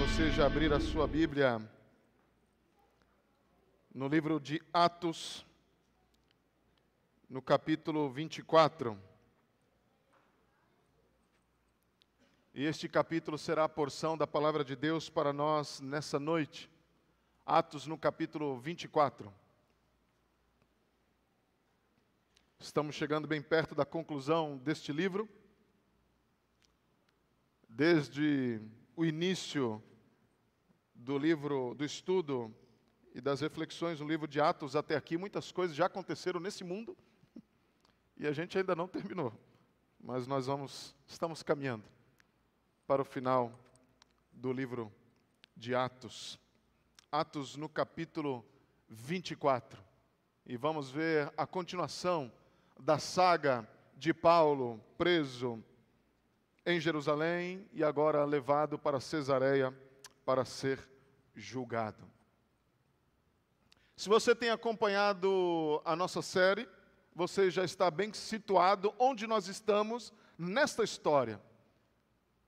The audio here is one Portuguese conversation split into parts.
Você já abrir a sua Bíblia no livro de Atos, no capítulo 24. E este capítulo será a porção da palavra de Deus para nós nessa noite. Atos no capítulo 24. Estamos chegando bem perto da conclusão deste livro. Desde o início do livro, do estudo e das reflexões no livro de Atos até aqui, muitas coisas já aconteceram nesse mundo e a gente ainda não terminou, mas nós estamos caminhando para o final do livro de Atos. Atos no capítulo 24, e vamos ver a continuação da saga de Paulo preso em Jerusalém e agora levado para Cesareia para ser julgado. Se você tem acompanhado a nossa série, você já está bem situado onde nós estamos nesta história.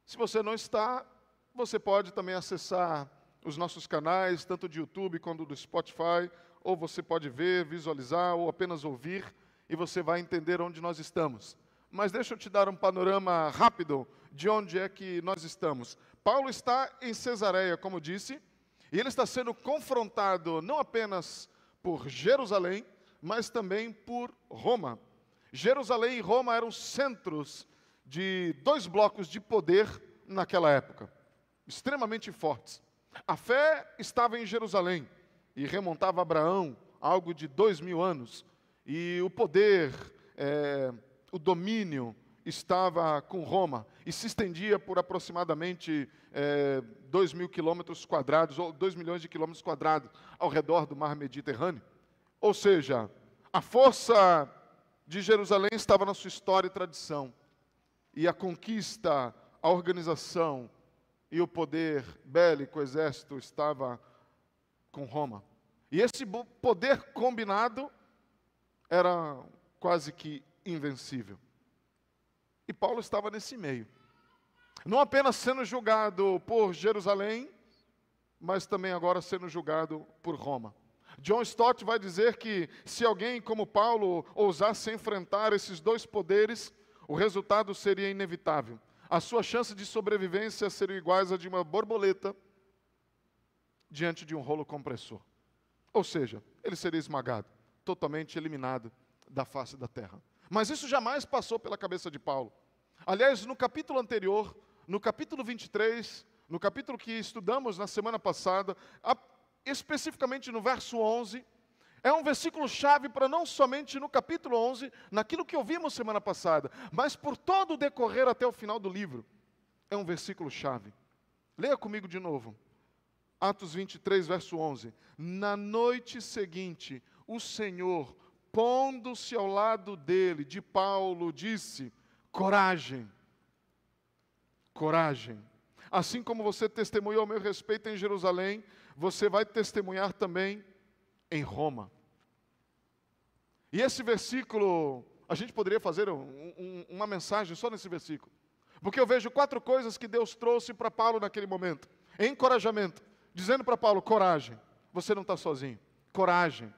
Se você não está, você pode também acessar os nossos canais, tanto de YouTube quanto do Spotify, ou você pode ver, visualizar ou apenas ouvir, e você vai entender onde nós estamos. Mas deixa eu te dar um panorama rápido de onde é que nós estamos. Paulo está em Cesareia, como disse, e ele está sendo confrontado não apenas por Jerusalém, mas também por Roma. Jerusalém e Roma eram centros de dois blocos de poder naquela época, extremamente fortes. A fé estava em Jerusalém e remontava a Abraão, algo de 2000 anos, e o poder, o domínio estava com Roma e se estendia por aproximadamente 2.000 quilômetros quadrados, ou 2 milhões de quilômetros quadrados ao redor do mar Mediterrâneo. Ou seja, a força de Jerusalém estava na sua história e tradição, e a conquista, a organização e o poder bélico, o exército, estava com Roma. E esse poder combinado era quase que invencível. E Paulo estava nesse meio. Não apenas sendo julgado por Jerusalém, mas também agora sendo julgado por Roma. John Stott vai dizer que se alguém como Paulo ousasse enfrentar esses dois poderes, o resultado seria inevitável. As suas chances de sobrevivência seriam iguais a de uma borboleta diante de um rolo compressor. Ou seja, ele seria esmagado, totalmente eliminado da face da terra. Mas isso jamais passou pela cabeça de Paulo. Aliás, no capítulo anterior, no capítulo 23, no capítulo que estudamos na semana passada, especificamente no verso 11, é um versículo-chave para não somente no capítulo 11, naquilo que ouvimos semana passada, mas por todo o decorrer até o final do livro. É um versículo-chave. Leia comigo de novo. Atos 23, verso 11. Na noite seguinte, o Senhor, pondo-se ao lado dele, de Paulo, disse: coragem, coragem. Assim como você testemunhou ao meu respeito em Jerusalém, você vai testemunhar também em Roma. E esse versículo, a gente poderia fazer uma mensagem só nesse versículo. Porque eu vejo 4 coisas que Deus trouxe para Paulo naquele momento. Encorajamento, dizendo para Paulo: coragem, você não está sozinho. Coragem.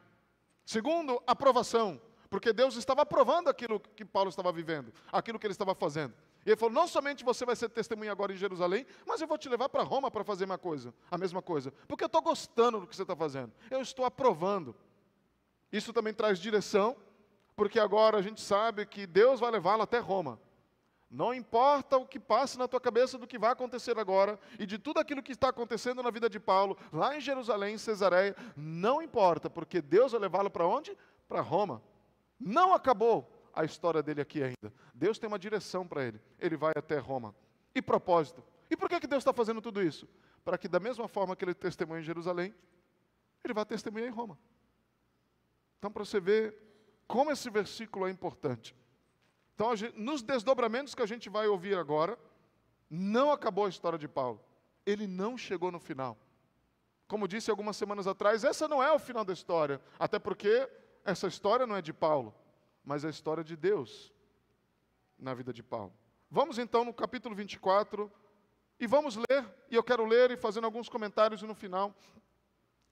Segundo, aprovação, porque Deus estava aprovando aquilo que Paulo estava vivendo, aquilo que ele estava fazendo. E ele falou: não somente você vai ser testemunha agora em Jerusalém, mas eu vou te levar para Roma para fazer a mesma coisa, porque eu estou gostando do que você está fazendo, eu estou aprovando. Isso também traz direção, porque agora a gente sabe que Deus vai levá-lo até Roma. Não importa o que passe na tua cabeça do que vai acontecer agora, e de tudo aquilo que está acontecendo na vida de Paulo, lá em Jerusalém, em Cesareia, não importa, porque Deus vai levá-lo para onde? Para Roma. Não acabou a história dele aqui ainda. Deus tem uma direção para ele. Ele vai até Roma. E propósito. E por que Deus está fazendo tudo isso? Para que da mesma forma que ele testemunha em Jerusalém, ele vai testemunhar em Roma. Então, para você ver como esse versículo é importante. Então, nos desdobramentos que a gente vai ouvir agora, não acabou a história de Paulo. Ele não chegou no final. Como disse algumas semanas atrás, essa não é o final da história, até porque essa história não é de Paulo, mas é a história de Deus na vida de Paulo. Vamos então no capítulo 24 e vamos ler, e eu quero ler e fazendo alguns comentários e no final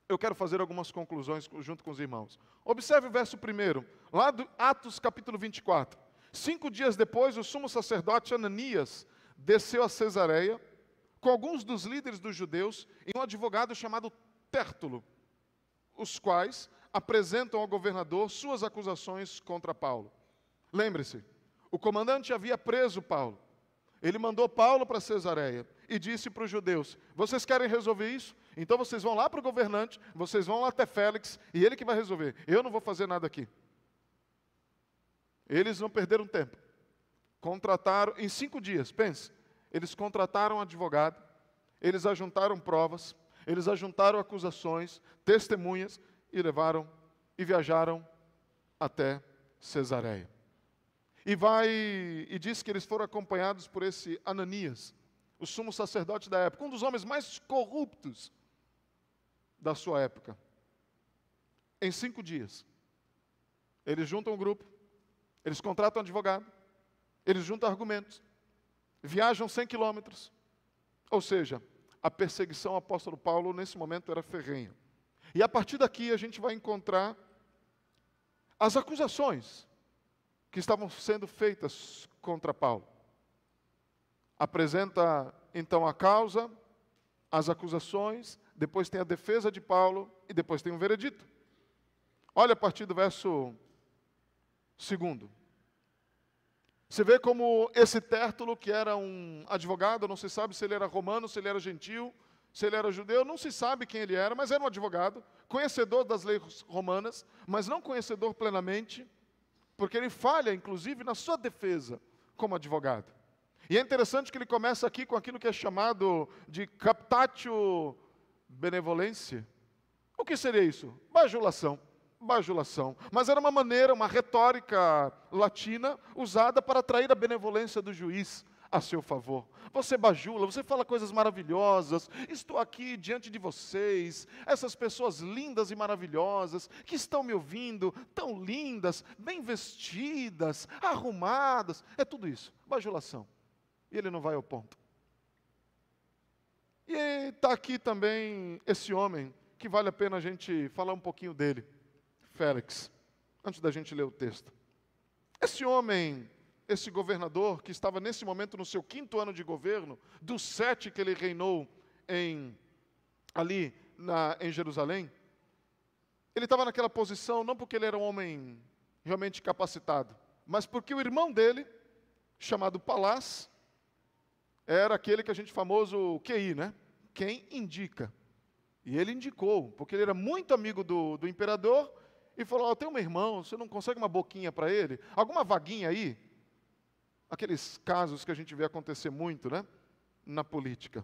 eu quero fazer algumas conclusões junto com os irmãos. Observe o verso 1, lá do Atos capítulo 24. 5 dias depois, o sumo sacerdote Ananias desceu a Cesareia com alguns dos líderes dos judeus e um advogado chamado Tértulo, os quais apresentam ao governador suas acusações contra Paulo. Lembre-se, o comandante havia preso Paulo. Ele mandou Paulo para Cesareia e disse para os judeus: vocês querem resolver isso? Então vocês vão lá para o governante, vocês vão lá até Félix, e ele que vai resolver. Eu não vou fazer nada aqui. Eles não perderam tempo. Contrataram, em 5 dias, pense, eles contrataram um advogado, eles ajuntaram provas, eles ajuntaram acusações, testemunhas, e viajaram até Cesareia. E diz que eles foram acompanhados por esse Ananias, o sumo sacerdote da época, um dos homens mais corruptos da sua época. Em 5 dias, eles juntam um grupo, eles contratam um advogado, eles juntam argumentos, viajam 100 quilômetros, ou seja, a perseguição ao apóstolo Paulo nesse momento era ferrenha. E a partir daqui a gente vai encontrar as acusações que estavam sendo feitas contra Paulo. Apresenta então a causa, as acusações, depois tem a defesa de Paulo e depois tem um veredito. Olha a partir do verso 2. Você vê como esse Tértulo, que era um advogado, não se sabe se ele era romano, se ele era gentil, se ele era judeu, não se sabe quem ele era, mas era um advogado, conhecedor das leis romanas, mas não conhecedor plenamente, porque ele falha, inclusive, na sua defesa como advogado. E é interessante que ele começa aqui com aquilo que é chamado de captatio benevolência. O que seria isso? Bajulação. Bajulação. Mas era uma maneira, uma retórica latina usada para atrair a benevolência do juiz a seu favor. Você bajula, você fala coisas maravilhosas. Estou aqui diante de vocês, essas pessoas lindas e maravilhosas que estão me ouvindo, tão lindas, bem vestidas, arrumadas. É tudo isso, bajulação. E ele não vai ao ponto. E está aqui também esse homem, que vale a pena a gente falar um pouquinho dele, Félix, antes da gente ler o texto. Esse homem, esse governador, que estava nesse momento no seu 5º ano de governo, dos 7 que ele reinou em Jerusalém, ele estava naquela posição não porque ele era um homem realmente capacitado, mas porque o irmão dele, chamado Palás, era aquele que a gente famoso QI, né? Quem indica. E ele indicou, porque ele era muito amigo do imperador, e falou: tem um irmão, você não consegue uma boquinha para ele? Alguma vaguinha aí? Aqueles casos que a gente vê acontecer muito, né? Na política.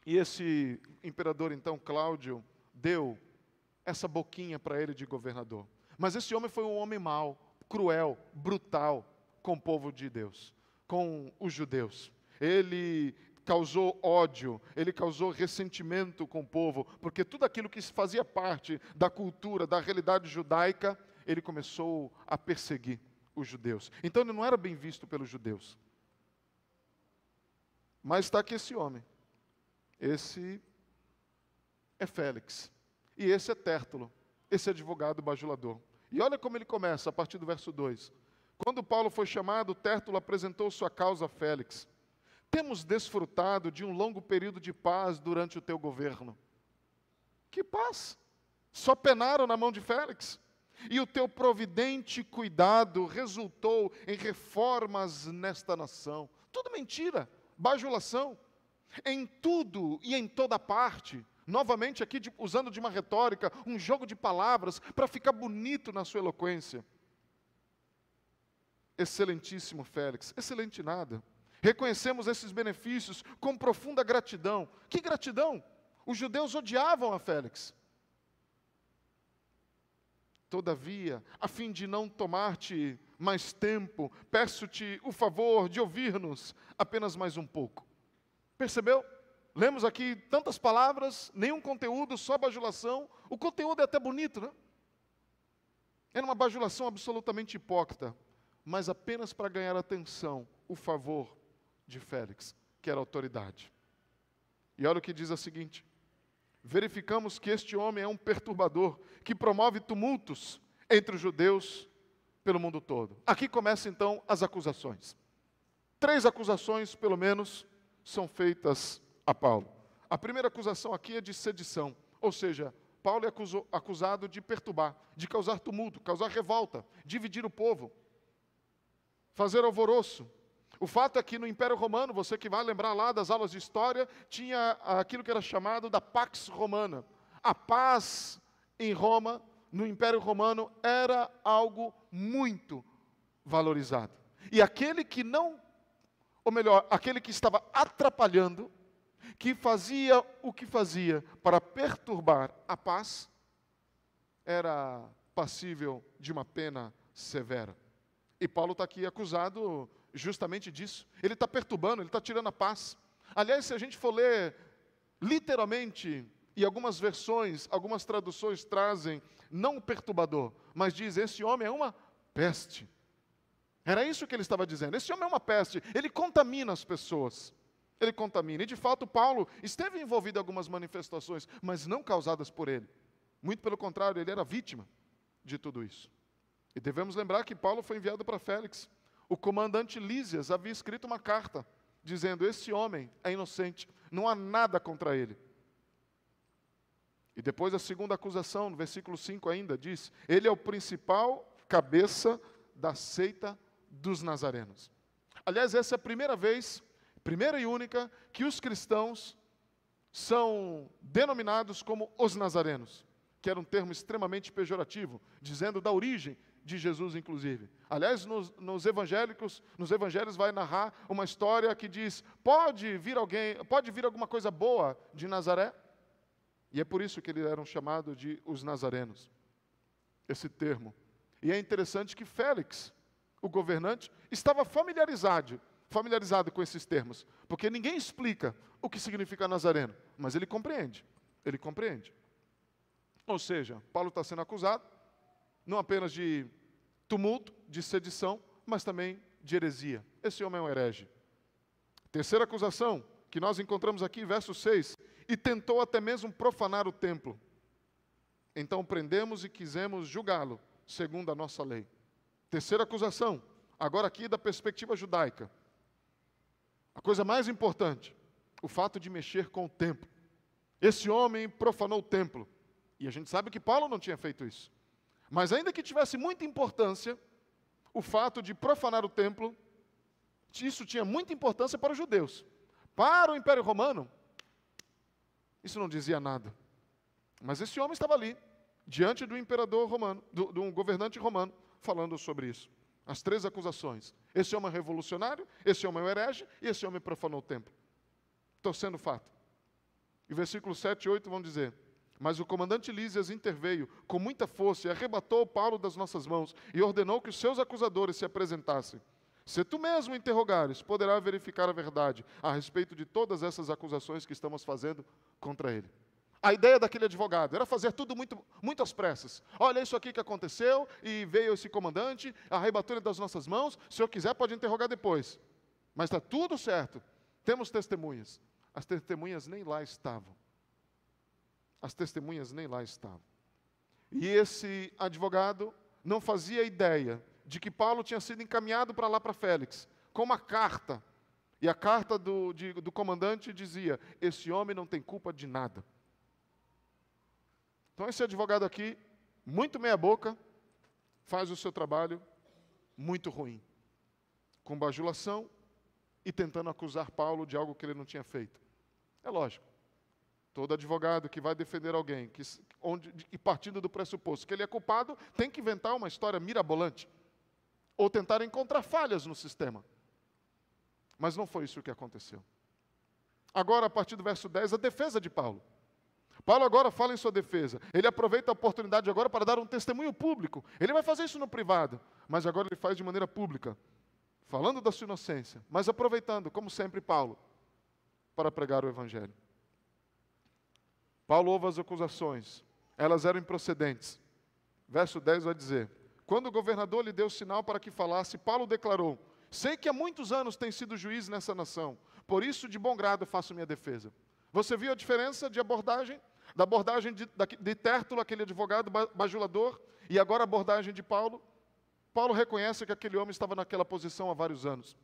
E esse imperador, então, Cláudio, deu essa boquinha para ele de governador. Mas esse homem foi um homem mau, cruel, brutal com o povo de Deus, com os judeus. Ele causou ódio, ele causou ressentimento com o povo, porque tudo aquilo que fazia parte da cultura, da realidade judaica, ele começou a perseguir os judeus. Então ele não era bem visto pelos judeus. Mas está aqui esse homem. Esse é Félix. E esse é Tértulo, esse advogado bajulador. E olha como ele começa, a partir do verso 2. Quando Paulo foi chamado, Tértulo apresentou sua causa a Félix. Temos desfrutado de um longo período de paz durante o teu governo. Que paz? Só penaram na mão de Félix. E o teu providente cuidado resultou em reformas nesta nação. Tudo mentira, bajulação. Em tudo e em toda parte, novamente aqui usando de uma retórica, um jogo de palavras para ficar bonito na sua eloquência. Excelentíssimo Félix, excelente nada. Reconhecemos esses benefícios com profunda gratidão. Que gratidão? Os judeus odiavam a Félix. Todavia, a fim de não tomar-te mais tempo, peço-te o favor de ouvir-nos apenas mais um pouco. Percebeu? lemos aqui tantas palavras, nenhum conteúdo, só bajulação. O conteúdo é até bonito, né? Era uma bajulação absolutamente hipócrita, mas apenas para ganhar a atenção, o favor de Félix, que era a autoridade. E olha o que diz a seguinte: verificamos que este homem é um perturbador, que promove tumultos entre os judeus pelo mundo todo. Aqui começam então as acusações. 3 acusações, pelo menos, são feitas a Paulo. A primeira acusação aqui é de sedição, ou seja, Paulo é acusado de perturbar, de causar tumulto, causar revolta, dividir o povo, fazer alvoroço. O fato é que no Império Romano, você que vai lembrar lá das aulas de história, tinha aquilo que era chamado da Pax Romana. A paz em Roma, no Império Romano, era algo muito valorizado. E aquele que não, ou melhor, aquele que estava atrapalhando, que fazia o que fazia para perturbar a paz, era passível de uma pena severa. E Paulo está aqui acusado justamente disso. Ele está perturbando, ele está tirando a paz. Aliás, se a gente for ler literalmente, e algumas versões, algumas traduções trazem, não o perturbador, mas diz, esse homem é uma peste. Era isso que ele estava dizendo. Esse homem é uma peste, ele contamina as pessoas. Ele contamina. E de fato Paulo esteve envolvido em algumas manifestações, mas não causadas por ele. Muito pelo contrário, ele era vítima de tudo isso. E devemos lembrar que Paulo foi enviado para Félix. O comandante Lísias havia escrito uma carta, dizendo, esse homem é inocente, não há nada contra ele. E depois a segunda acusação, no versículo 5 ainda, diz, ele é o principal cabeça da seita dos nazarenos. Aliás, essa é a primeira vez, primeira e única, que os cristãos são denominados como os nazarenos, que era um termo extremamente pejorativo, dizendo da origem de Jesus, inclusive. Aliás, nos evangelhos vai narrar uma história que diz, pode vir alguma coisa boa de Nazaré? E é por isso que eles eram chamados de os nazarenos, esse termo. E é interessante que Félix, o governante, estava familiarizado com esses termos, porque ninguém explica o que significa nazareno, mas ele compreende. Ou seja, Paulo está sendo acusado, não apenas de tumulto, de sedição, mas também de heresia. Esse homem é um herege. Terceira acusação, que nós encontramos aqui, verso 6, e tentou até mesmo profanar o templo. Então prendemos e quisemos julgá-lo, segundo a nossa lei. Terceira acusação, agora aqui da perspectiva judaica. A coisa mais importante, o fato de mexer com o templo. Esse homem profanou o templo. E a gente sabe que Paulo não tinha feito isso. Mas ainda que tivesse muita importância, o fato de profanar o templo, isso tinha muita importância para os judeus. Para o Império Romano, isso não dizia nada. Mas esse homem estava ali, diante do imperador romano, de um governante romano, falando sobre isso. As 3 acusações. Esse homem é revolucionário, esse homem é um herege, e esse homem profanou o templo. Torcendo o fato. E versículos 7 e 8 vão dizer, mas o comandante Lísias interveio com muita força e arrebatou Paulo das nossas mãos e ordenou que os seus acusadores se apresentassem. Se tu mesmo interrogares, poderá verificar a verdade a respeito de todas essas acusações que estamos fazendo contra ele. A ideia daquele advogado era fazer tudo muito às pressas. Olha isso aqui que aconteceu, e veio esse comandante, arrebatou ele das nossas mãos, se eu quiser pode interrogar depois. Mas está tudo certo, temos testemunhas. As testemunhas nem lá estavam. E esse advogado não fazia ideia de que Paulo tinha sido encaminhado para lá para Félix, com uma carta. E a carta do comandante dizia, esse homem não tem culpa de nada. Então esse advogado aqui, muito meia boca, faz o seu trabalho muito ruim. Com bajulação e tentando acusar Paulo de algo que ele não tinha feito. É lógico. Todo advogado que vai defender alguém, e partindo do pressuposto que ele é culpado, tem que inventar uma história mirabolante. Ou tentar encontrar falhas no sistema. Mas não foi isso que aconteceu. Agora, a partir do verso 10, a defesa de Paulo. Paulo agora fala em sua defesa. Ele aproveita a oportunidade agora para dar um testemunho público. Ele vai fazer isso no privado, mas agora ele faz de maneira pública, falando da sua inocência, mas aproveitando, como sempre, Paulo, para pregar o Evangelho. Paulo ouve as acusações, elas eram improcedentes. Verso 10 vai dizer: quando o governador lhe deu sinal para que falasse, Paulo declarou: sei que há muitos anos tem sido juiz nessa nação, por isso de bom grado faço minha defesa. Você viu a diferença de abordagem? Da abordagem de Tértulo, aquele advogado bajulador, e agora a abordagem de Paulo. Paulo reconhece que aquele homem estava naquela posição há vários anos.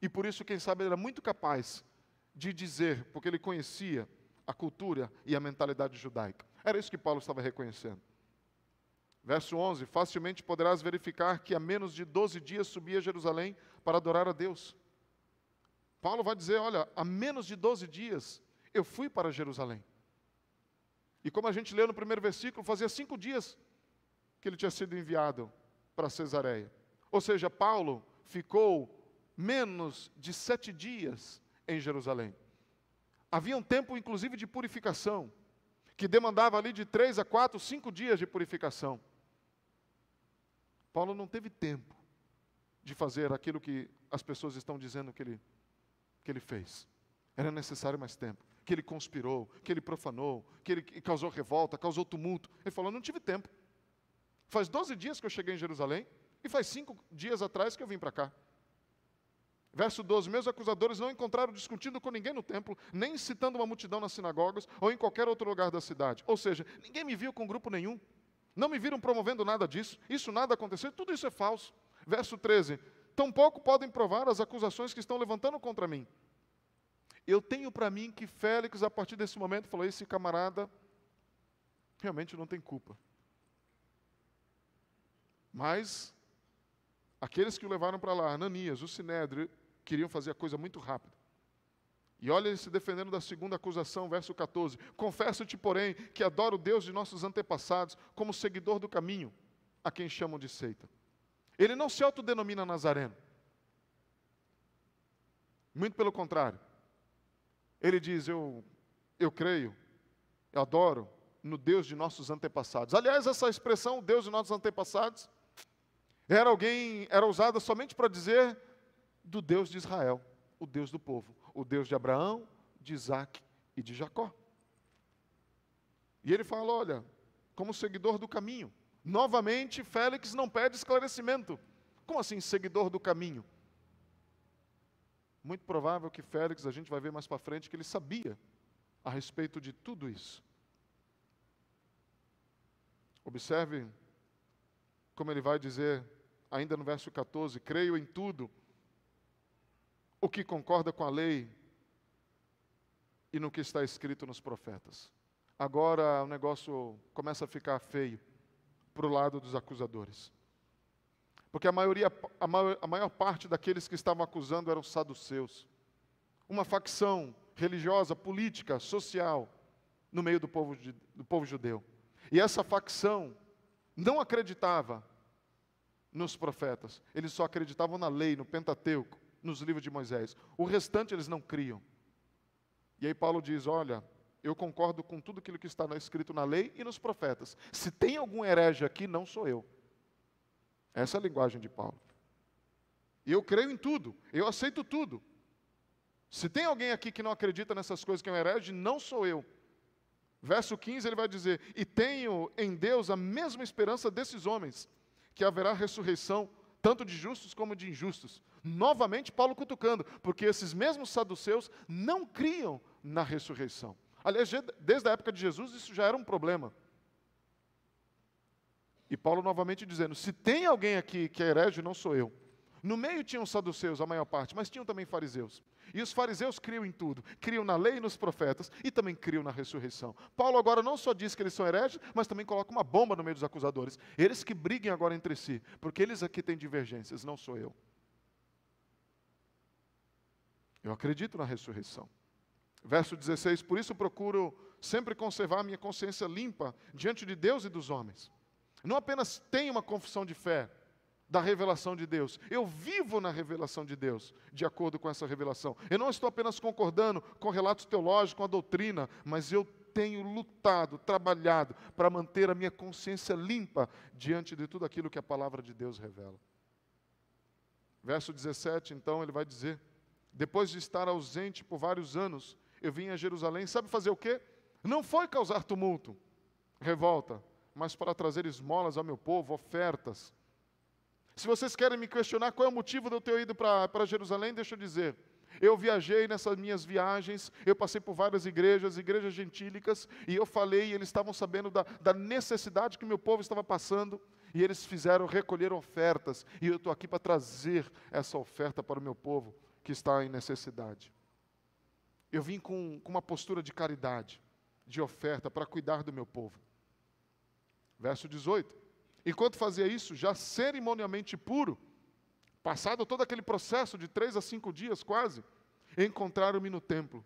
E por isso, quem sabe, ele era muito capaz de dizer, porque ele conhecia a cultura e a mentalidade judaica. Era isso que Paulo estava reconhecendo. Verso 11: facilmente poderás verificar que há menos de 12 dias subi a Jerusalém para adorar a Deus. Paulo vai dizer, olha, há menos de 12 dias eu fui para Jerusalém. E como a gente leu no primeiro versículo, fazia 5 dias que ele tinha sido enviado para Cesareia. Ou seja, Paulo ficou menos de 7 dias em Jerusalém. Havia um tempo, inclusive, de purificação, que demandava ali de 3 a 4, 5 dias de purificação. Paulo não teve tempo de fazer aquilo que as pessoas estão dizendo que ele fez. Era necessário mais tempo. Que ele conspirou, que ele profanou, que ele causou revolta, causou tumulto. Ele falou, não tive tempo. Faz 12 dias que eu cheguei em Jerusalém e faz 5 dias atrás que eu vim para cá. Verso 12, meus acusadores não encontraram discutindo com ninguém no templo, nem incitando uma multidão nas sinagogas ou em qualquer outro lugar da cidade. Ou seja, ninguém me viu com grupo nenhum. Não me viram promovendo nada disso. Isso nada aconteceu, tudo isso é falso. Verso 13, tampouco podem provar as acusações que estão levantando contra mim. Eu tenho para mim que Félix, a partir desse momento, falou, esse camarada realmente não tem culpa. Mas aqueles que o levaram para lá, Ananias, o Sinédrio, queriam fazer a coisa muito rápido. E olha ele se defendendo da segunda acusação, verso 14. Confesso-te, porém, que adoro o Deus de nossos antepassados como seguidor do caminho, a quem chamam de seita. Ele não se autodenomina Nazareno. Muito pelo contrário. Ele diz, eu creio, eu adoro no Deus de nossos antepassados. Aliás, essa expressão, Deus de nossos antepassados, era usada somente para dizer do Deus de Israel, o Deus do povo, o Deus de Abraão, de Isaac e de Jacó. E ele fala, olha, como seguidor do caminho. Novamente, Félix não pede esclarecimento. Como assim, seguidor do caminho? Muito provável que Félix, a gente vai ver mais para frente, que ele sabia a respeito de tudo isso. Observe como ele vai dizer, ainda no verso 14, creio em tudo o que concorda com a lei e no que está escrito nos profetas. Agora o negócio começa a ficar feio para o lado dos acusadores. Porque a maior parte daqueles que estavam acusando eram saduceus. Uma facção religiosa, política, social, no meio do povo judeu. E essa facção não acreditava nos profetas. Eles só acreditavam na lei, no Pentateuco, nos livros de Moisés. O restante eles não criam. E aí Paulo diz, olha, eu concordo com tudo aquilo que está escrito na lei e nos profetas. Se tem algum herege aqui, não sou eu. Essa é a linguagem de Paulo. E eu creio em tudo, eu aceito tudo. Se tem alguém aqui que não acredita nessas coisas que é um herege, não sou eu. Verso 15 ele vai dizer, e tenho em Deus a mesma esperança desses homens, que haverá ressurreição, tanto de justos como de injustos. Novamente Paulo cutucando, porque esses mesmos saduceus não criam na ressurreição. Aliás, desde a época de Jesus isso já era um problema. E Paulo novamente dizendo, se tem alguém aqui que é herege, não sou eu. No meio tinham saduceus, a maior parte, mas tinham também fariseus. E os fariseus criam em tudo, criam na lei e nos profetas, e também criam na ressurreição. Paulo agora não só diz que eles são hereges, mas também coloca uma bomba no meio dos acusadores. Eles que briguem agora entre si, porque eles aqui têm divergências, não sou eu. Eu acredito na ressurreição. Verso 16, por isso procuro sempre conservar a minha consciência limpa diante de Deus e dos homens. Não apenas tenho uma confissão de fé, da revelação de Deus. Eu vivo na revelação de Deus, de acordo com essa revelação. Eu não estou apenas concordando com relatos teológicos, com a doutrina, mas eu tenho lutado, trabalhado para manter a minha consciência limpa diante de tudo aquilo que a palavra de Deus revela. Verso 17, então, ele vai dizer, depois de estar ausente por vários anos, eu vim a Jerusalém, sabe fazer o quê? Não foi causar tumulto, revolta, mas para trazer esmolas ao meu povo, ofertas. Se vocês querem me questionar qual é o motivo de eu ter ido para Jerusalém, deixa eu dizer. Eu viajei nessas minhas viagens, eu passei por várias igrejas gentílicas, e eu falei, e eles estavam sabendo da necessidade que meu povo estava passando, e eles recolher ofertas, e eu estou aqui para trazer essa oferta para o meu povo que está em necessidade. Eu vim com uma postura de caridade, de oferta, para cuidar do meu povo. Verso 18. Enquanto fazia isso, já cerimonialmente puro, passado todo aquele processo de 3 a 5 dias quase, encontraram-me no templo,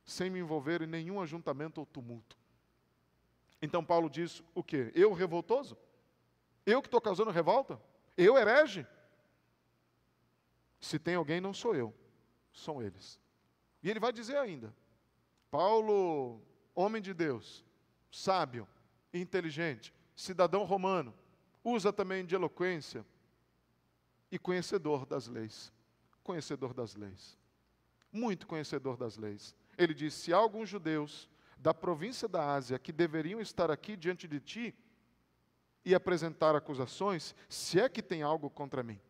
sem me envolver em nenhum ajuntamento ou tumulto. Então Paulo diz o quê? Eu revoltoso? Eu que estou causando revolta? Eu herege? Se tem alguém, não sou eu, são eles. E ele vai dizer ainda, Paulo, homem de Deus, sábio, inteligente, cidadão romano, usa também de eloquência e conhecedor das leis. Conhecedor das leis. Muito conhecedor das leis. Ele diz, se há alguns judeus da província da Ásia que deveriam estar aqui diante de ti e apresentar acusações, se é que tem algo contra mim.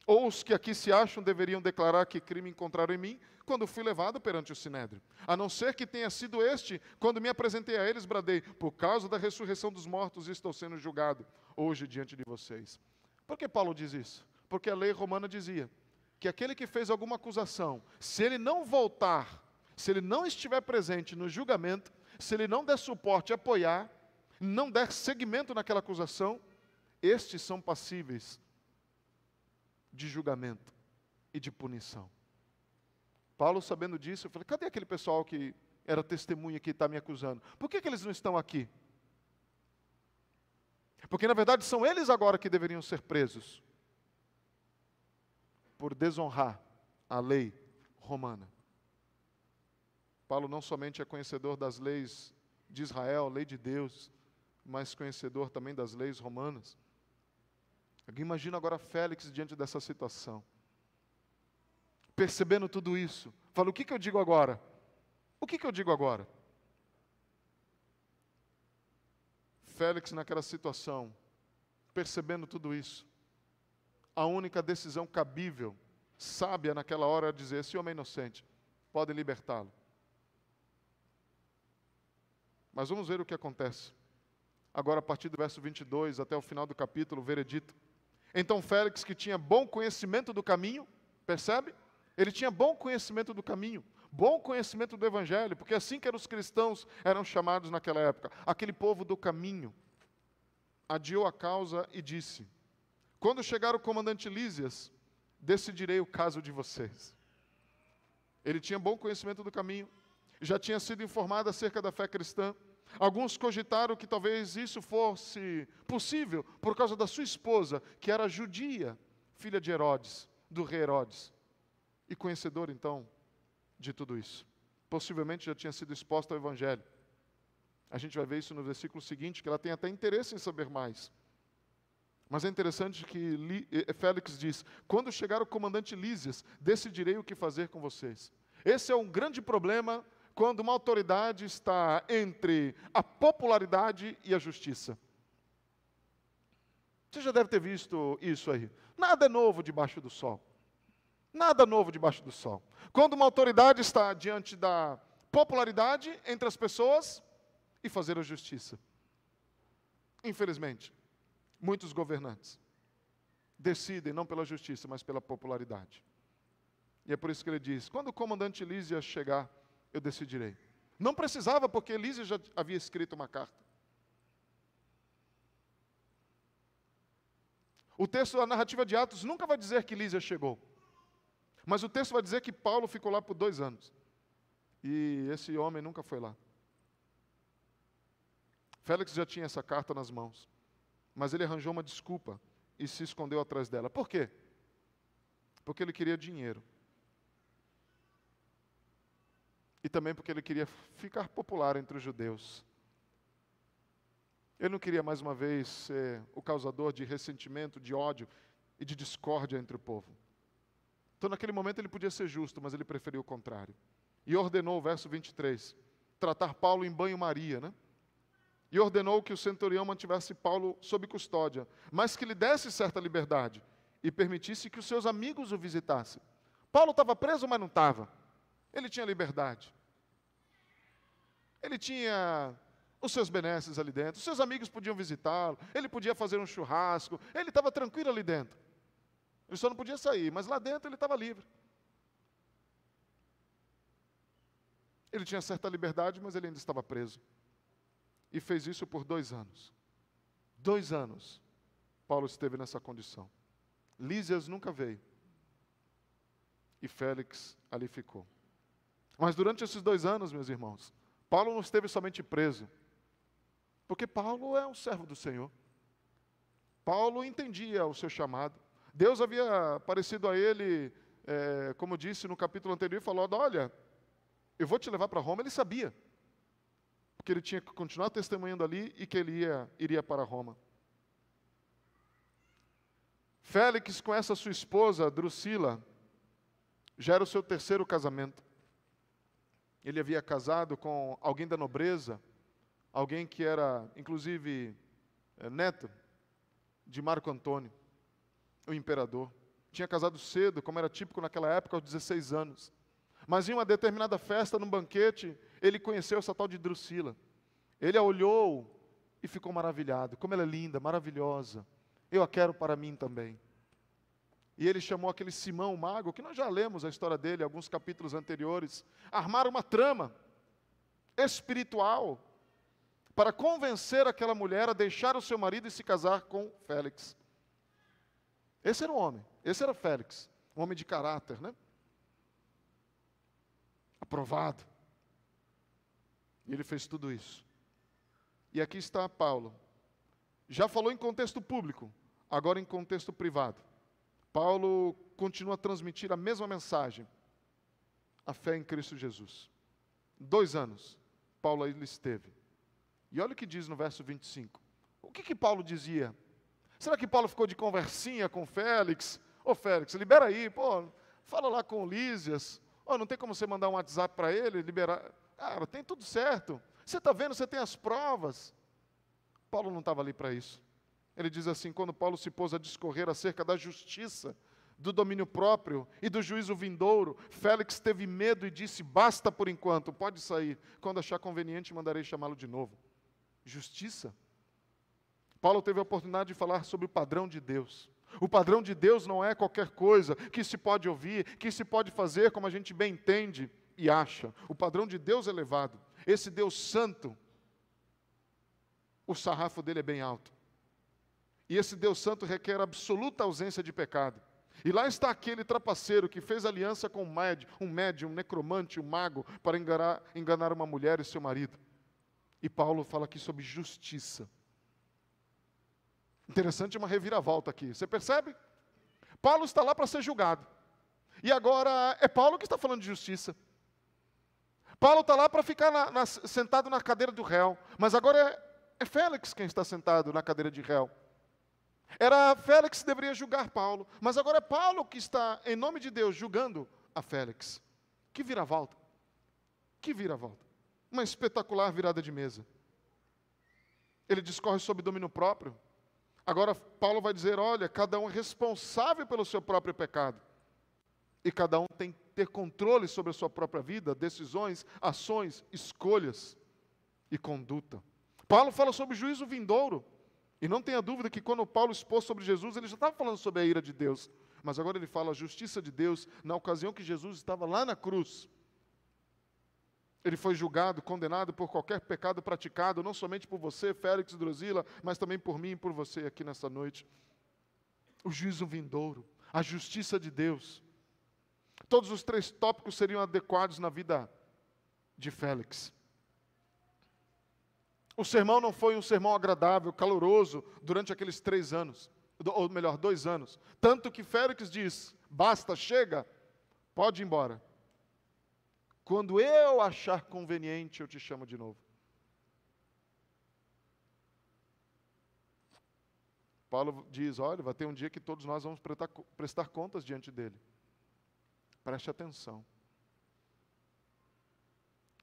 Ou os que aqui se acham deveriam declarar que crime encontraram em mim quando fui levado perante o Sinédrio. A não ser que tenha sido este, quando me apresentei a eles, bradei, por causa da ressurreição dos mortos estou sendo julgado hoje diante de vocês. Por que Paulo diz isso? Porque a lei romana dizia que aquele que fez alguma acusação, se ele não voltar, se ele não estiver presente no julgamento, se ele não der suporte, apoiar, não der seguimento naquela acusação, estes são passíveis de julgamento e de punição. Paulo, sabendo disso, eu falei, cadê aquele pessoal que era testemunha que está me acusando? Por que eles não estão aqui? Porque, na verdade, são eles agora que deveriam ser presos por desonrar a lei romana. Paulo não somente é conhecedor das leis de Israel, lei de Deus, mas conhecedor também das leis romanas. Imagina agora Félix diante dessa situação. Percebendo tudo isso, fala, o que eu digo agora? O que eu digo agora? Félix naquela situação, percebendo tudo isso, a única decisão cabível, sábia naquela hora era dizer, esse homem é inocente, podem libertá-lo. Mas vamos ver o que acontece. Agora a partir do verso 22 até o final do capítulo, o veredito. Então Félix, que tinha bom conhecimento do caminho, percebe? Ele tinha bom conhecimento do caminho, bom conhecimento do Evangelho, porque assim que os cristãos eram chamados naquela época, aquele povo do caminho, adiou a causa e disse, quando chegar o comandante Lísias, decidirei o caso de vocês. Ele tinha bom conhecimento do caminho, já tinha sido informado acerca da fé cristã. Alguns cogitaram que talvez isso fosse possível por causa da sua esposa, que era judia, filha de Herodes, do rei Herodes. E conhecedor, então, de tudo isso. Possivelmente já tinha sido exposta ao Evangelho. A gente vai ver isso no versículo seguinte, que ela tem até interesse em saber mais. Mas é interessante que Félix diz, quando chegar o comandante Lísias, decidirei o que fazer com vocês. Esse é um grande problema quando uma autoridade está entre a popularidade e a justiça. Você já deve ter visto isso aí. Nada é novo debaixo do sol. Nada novo debaixo do sol. Quando uma autoridade está diante da popularidade entre as pessoas e fazer a justiça. Infelizmente, muitos governantes decidem não pela justiça, mas pela popularidade. E é por isso que ele diz, quando o comandante Lísias chegar, eu decidirei. Não precisava, porque Lísias já havia escrito uma carta. O texto, a narrativa de Atos, nunca vai dizer que Lísias chegou. Mas o texto vai dizer que Paulo ficou lá por 2 anos. E esse homem nunca foi lá. Félix já tinha essa carta nas mãos. Mas ele arranjou uma desculpa e se escondeu atrás dela. Por quê? Porque ele queria dinheiro. E também porque ele queria ficar popular entre os judeus. Ele não queria mais uma vez ser o causador de ressentimento, de ódio e de discórdia entre o povo. Então, naquele momento, ele podia ser justo, mas ele preferiu o contrário. E ordenou, verso 23, tratar Paulo em banho-maria, né? E ordenou que o centurião mantivesse Paulo sob custódia, mas que lhe desse certa liberdade e permitisse que os seus amigos o visitassem. Paulo estava preso, mas não estava. Ele tinha liberdade. Ele tinha os seus benesses ali dentro, os seus amigos podiam visitá-lo, ele podia fazer um churrasco, ele estava tranquilo ali dentro. Ele só não podia sair, mas lá dentro ele estava livre. Ele tinha certa liberdade, mas ele ainda estava preso. E fez isso por 2 anos. 2 anos, Paulo esteve nessa condição. Lísias nunca veio. E Félix ali ficou. Mas durante esses 2 anos, meus irmãos, Paulo não esteve somente preso. Porque Paulo é um servo do Senhor. Paulo entendia o seu chamado. Deus havia aparecido a ele, como disse no capítulo anterior, e falou, olha, eu vou te levar para Roma. Ele sabia. Porque ele tinha que continuar testemunhando ali e que ele iria para Roma. Félix, com essa sua esposa, Drusila, já era o seu 3º casamento. Ele havia casado com alguém da nobreza, alguém que era, inclusive, neto de Marco Antônio, o imperador. Tinha casado cedo, como era típico naquela época, aos 16 anos. Mas em uma determinada festa, num banquete, ele conheceu essa tal de Drusila. Ele a olhou e ficou maravilhado. Como ela é linda, maravilhosa. Eu a quero para mim também. E ele chamou aquele Simão, o mago, que nós já lemos a história dele, alguns capítulos anteriores, armaram uma trama espiritual para convencer aquela mulher a deixar o seu marido e se casar com Félix. Esse era o homem, esse era Félix, um homem de caráter, né? Aprovado. E ele fez tudo isso. E aqui está Paulo. Já falou em contexto público, agora em contexto privado. Paulo continua a transmitir a mesma mensagem, a fé em Cristo Jesus. 2 anos, Paulo aí esteve. E olha o que diz no verso 25. O que Paulo dizia? Será que Paulo ficou de conversinha com Félix? Ô Félix, libera aí, fala lá com Lísias. Não tem como você mandar um WhatsApp para ele, liberar. Cara, tem tudo certo. Você está vendo, você tem as provas. Paulo não estava ali para isso. Ele diz assim, quando Paulo se pôs a discorrer acerca da justiça, do domínio próprio e do juízo vindouro, Félix teve medo e disse, basta por enquanto, pode sair. Quando achar conveniente, mandarei chamá-lo de novo. Justiça? Paulo teve a oportunidade de falar sobre o padrão de Deus. O padrão de Deus não é qualquer coisa que se pode ouvir, que se pode fazer como a gente bem entende e acha. O padrão de Deus é elevado. Esse Deus santo, o sarrafo dele é bem alto. E esse Deus santo requer absoluta ausência de pecado. E lá está aquele trapaceiro que fez aliança com um médium, um necromante, um mago, para enganar uma mulher e seu marido. E Paulo fala aqui sobre justiça. Interessante uma reviravolta aqui. Você percebe? Paulo está lá para ser julgado. E agora é Paulo que está falando de justiça. Paulo está lá para ficar sentado na cadeira do réu. Mas agora é Félix quem está sentado na cadeira de réu. Era Félix que deveria julgar Paulo. Mas agora é Paulo que está, em nome de Deus, julgando a Félix. Que viravolta. Que viravolta. Uma espetacular virada de mesa. Ele discorre sobre domínio próprio. Agora Paulo vai dizer, olha, cada um é responsável pelo seu próprio pecado. E cada um tem que ter controle sobre a sua própria vida, decisões, ações, escolhas e conduta. Paulo fala sobre o juízo vindouro. E não tenha dúvida que quando Paulo expôs sobre Jesus, ele já estava falando sobre a ira de Deus. Mas agora ele fala a justiça de Deus na ocasião que Jesus estava lá na cruz. Ele foi julgado, condenado por qualquer pecado praticado, não somente por você, Félix e Drusila, mas também por mim e por você aqui nessa noite. O juízo vindouro, a justiça de Deus. Todos os 3 tópicos seriam adequados na vida de Félix. O sermão não foi um sermão agradável, caloroso, durante aqueles 3 anos, ou melhor, 2 anos. Tanto que Félix diz, basta, chega, pode ir embora. Quando eu achar conveniente, eu te chamo de novo. Paulo diz, olha, vai ter um dia que todos nós vamos prestar contas diante dele. Preste atenção.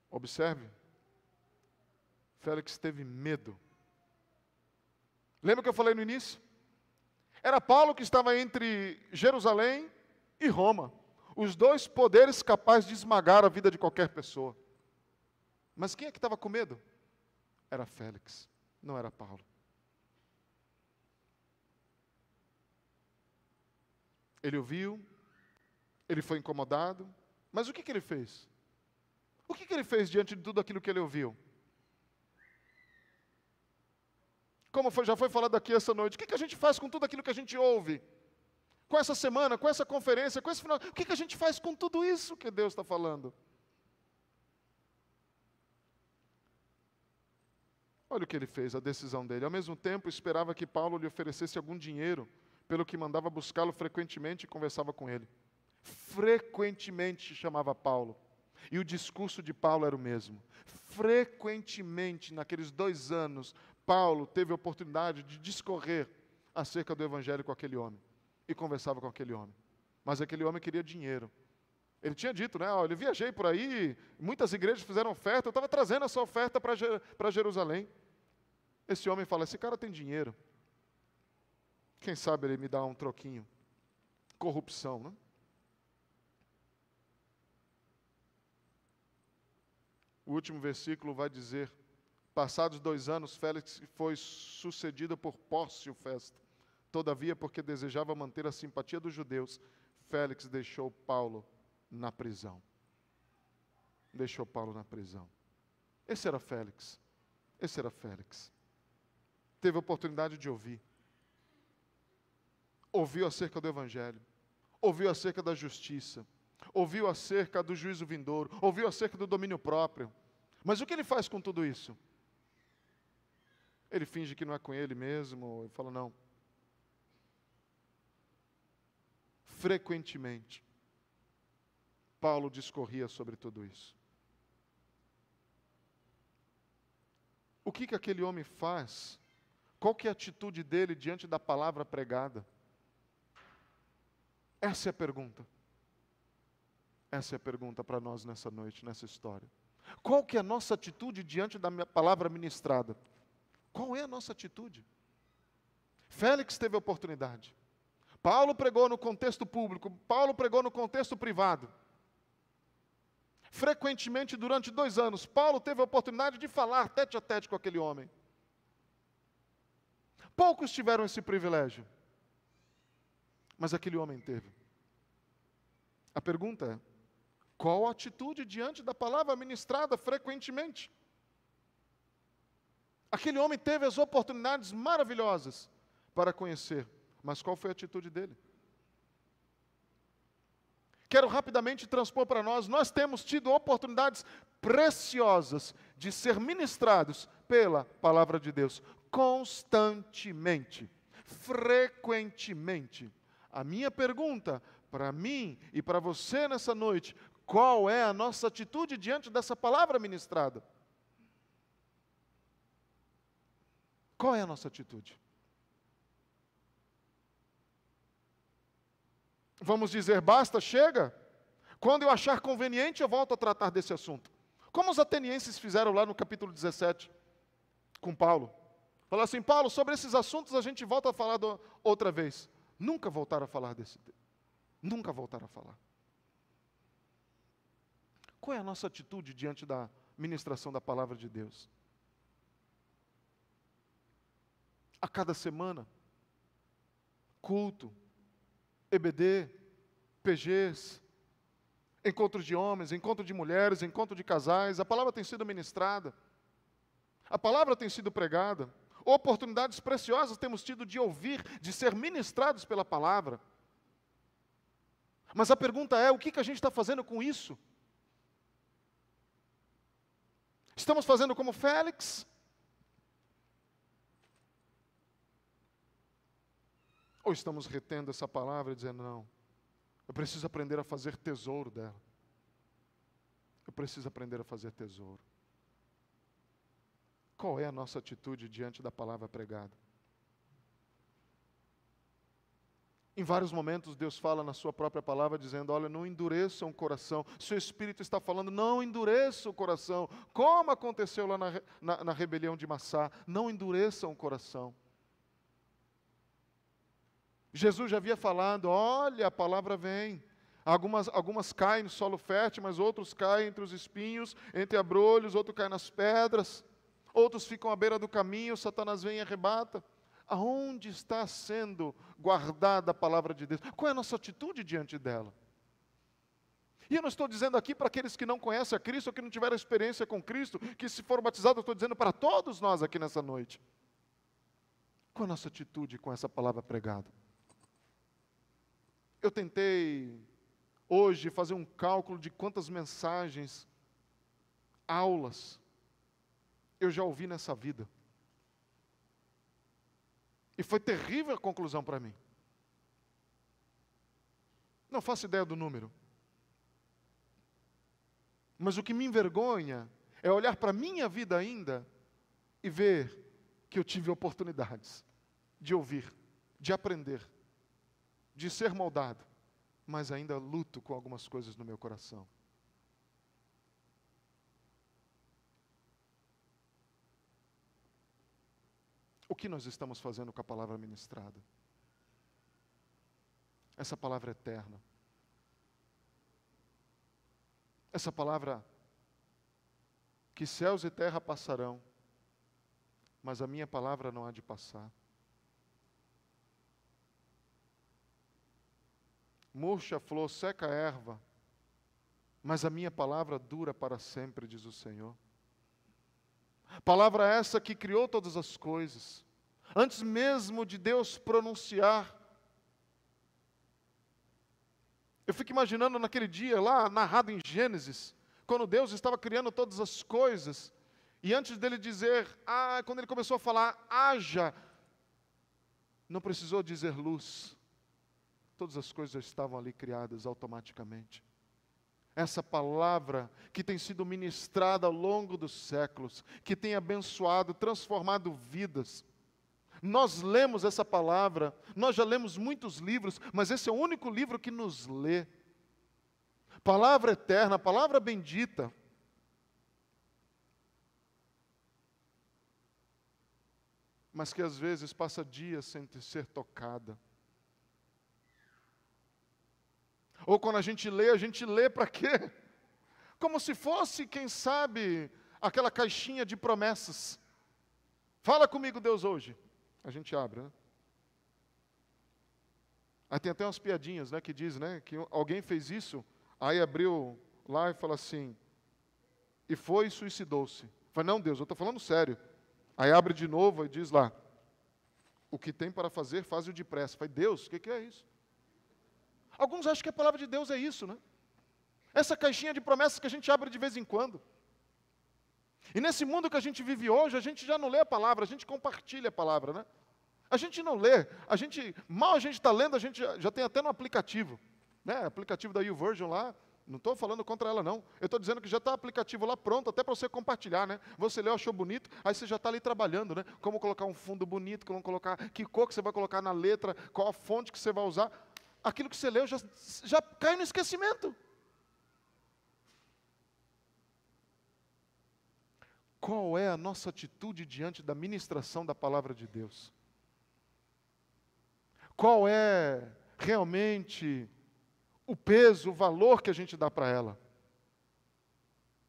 Observe. Félix teve medo. Lembra que eu falei no início? Era Paulo que estava entre Jerusalém e Roma. Os dois poderes capazes de esmagar a vida de qualquer pessoa. Mas quem é que estava com medo? Era Félix, não era Paulo. Ele ouviu, ele foi incomodado, mas o que ele fez? O que ele fez diante de tudo aquilo que ele ouviu? Como já foi falado aqui essa noite, o que a gente faz com tudo aquilo que a gente ouve? Com essa semana, com essa conferência, com esse final, o que a gente faz com tudo isso que Deus está falando? Olha o que ele fez, a decisão dele. Ao mesmo tempo, esperava que Paulo lhe oferecesse algum dinheiro, pelo que mandava buscá-lo frequentemente e conversava com ele. Frequentemente chamava Paulo. E o discurso de Paulo era o mesmo. Frequentemente, naqueles 2 anos, Paulo teve a oportunidade de discorrer acerca do evangelho com aquele homem. E conversava com aquele homem. Mas aquele homem queria dinheiro. Ele tinha dito, né? Olha, eu viajei por aí, muitas igrejas fizeram oferta, eu estava trazendo essa oferta para Jerusalém. Esse homem fala, esse cara tem dinheiro. Quem sabe ele me dá um troquinho. Corrupção, né? O último versículo vai dizer, passados 2 anos, Félix foi sucedido por Pórcio Festo. Todavia, porque desejava manter a simpatia dos judeus, Félix deixou Paulo na prisão. Deixou Paulo na prisão. Esse era Félix. Esse era Félix. Teve a oportunidade de ouvir. Ouviu acerca do evangelho. Ouviu acerca da justiça. Ouviu acerca do juízo vindouro. Ouviu acerca do domínio próprio. Mas o que ele faz com tudo isso? Ele finge que não é com ele mesmo. Ele fala, não. Frequentemente, Paulo discorria sobre tudo isso. O que aquele homem faz? Qual que é a atitude dele diante da palavra pregada? Essa é a pergunta. Essa é a pergunta para nós nessa noite, nessa história. Qual que é a nossa atitude diante da palavra ministrada? Qual é a nossa atitude? Félix teve a oportunidade. Paulo pregou no contexto público, Paulo pregou no contexto privado. Frequentemente, durante 2 anos, Paulo teve a oportunidade de falar tete a tete com aquele homem. Poucos tiveram esse privilégio, mas aquele homem teve. A pergunta é, qual a atitude diante da palavra ministrada frequentemente? Aquele homem teve as oportunidades maravilhosas para conhecer, mas qual foi a atitude dele? Quero rapidamente transpor para nós temos tido oportunidades preciosas de ser ministrados pela palavra de Deus, constantemente, frequentemente. A minha pergunta para mim e para você nessa noite, qual é a nossa atitude diante dessa palavra ministrada? Qual é a nossa atitude? Vamos dizer, basta, chega? Quando eu achar conveniente, eu volto a tratar desse assunto. Como os atenienses fizeram lá no capítulo 17, com Paulo. Falaram assim, Paulo, sobre esses assuntos a gente volta a falar outra vez. Nunca voltaram a falar desse tema. Nunca voltaram a falar. Qual é a nossa atitude diante da ministração da palavra de Deus? A cada semana, culto, EBD, PGs, encontros de homens, encontro de mulheres, encontro de casais, a palavra tem sido ministrada, a palavra tem sido pregada, oportunidades preciosas temos tido de ouvir, de ser ministrados pela palavra. Mas a pergunta é, o que a gente está fazendo com isso? Estamos fazendo como Félix? Ou estamos retendo essa palavra e dizendo, não, eu preciso aprender a fazer tesouro dela. Eu preciso aprender a fazer tesouro. Qual é a nossa atitude diante da palavra pregada? Em vários momentos Deus fala na sua própria palavra dizendo, olha, não endureçam o coração. Seu Espírito está falando, não endureça o coração. Como aconteceu lá na rebelião de Massá, não endureçam o coração. Jesus já havia falado, olha, a palavra vem. Algumas caem no solo fértil, mas outros caem entre os espinhos, entre abrolhos, outros caem nas pedras. Outros ficam à beira do caminho, Satanás vem e arrebata. Aonde está sendo guardada a palavra de Deus? Qual é a nossa atitude diante dela? E eu não estou dizendo aqui para aqueles que não conhecem a Cristo, ou que não tiveram experiência com Cristo, que se for batizado, eu estou dizendo para todos nós aqui nessa noite. Qual é a nossa atitude com essa palavra pregada? Eu tentei hoje fazer um cálculo de quantas mensagens, aulas, eu já ouvi nessa vida. E foi terrível a conclusão para mim. Não faço ideia do número. Mas o que me envergonha é olhar para a minha vida ainda e ver que eu tive oportunidades de ouvir, de aprender, de ser moldado, mas ainda luto com algumas coisas no meu coração. O que nós estamos fazendo com a palavra ministrada? Essa palavra é eterna. Essa palavra que céus e terra passarão, mas a minha palavra não há de passar. Murcha a flor, seca a erva, mas a minha palavra dura para sempre, diz o Senhor. Palavra essa que criou todas as coisas, antes mesmo de Deus pronunciar. Eu fico imaginando naquele dia lá, narrado em Gênesis, quando Deus estava criando todas as coisas, e antes dele dizer, quando ele começou a falar, haja, não precisou dizer luz, todas as coisas já estavam ali criadas automaticamente. Essa palavra que tem sido ministrada ao longo dos séculos, que tem abençoado, transformado vidas. Nós lemos essa palavra, nós já lemos muitos livros, mas esse é o único livro que nos lê. Palavra eterna, palavra bendita. Mas que às vezes passa dias sem ser tocada. Ou quando a gente lê para quê? Como se fosse, quem sabe, aquela caixinha de promessas. Fala comigo, Deus, hoje. A gente abre, né? Aí tem até umas piadinhas, né, que diz, né, que alguém fez isso, aí abriu lá e fala assim, e foi e suicidou-se. Fala, não, Deus, eu estou falando sério. Aí abre de novo e diz lá, o que tem para fazer, faz-o depressa. Fala, Deus, o que é isso? Alguns acham que a palavra de Deus é isso, né? Essa caixinha de promessas que a gente abre de vez em quando. E nesse mundo que a gente vive hoje, a gente já não lê a palavra, a gente compartilha a palavra, né? A gente não lê, mal a gente está lendo, a gente já tem até no aplicativo, né? Aplicativo da YouVersion lá, não estou falando contra ela não, eu estou dizendo que já está o aplicativo lá pronto, até para você compartilhar, né? Você leu, achou bonito, aí você já está ali trabalhando, né? Como colocar um fundo bonito, como colocar, que cor que você vai colocar na letra, qual a fonte que você vai usar. Aquilo que você leu já cai no esquecimento. Qual é a nossa atitude diante da ministração da palavra de Deus? Qual é realmente o peso, o valor que a gente dá para ela?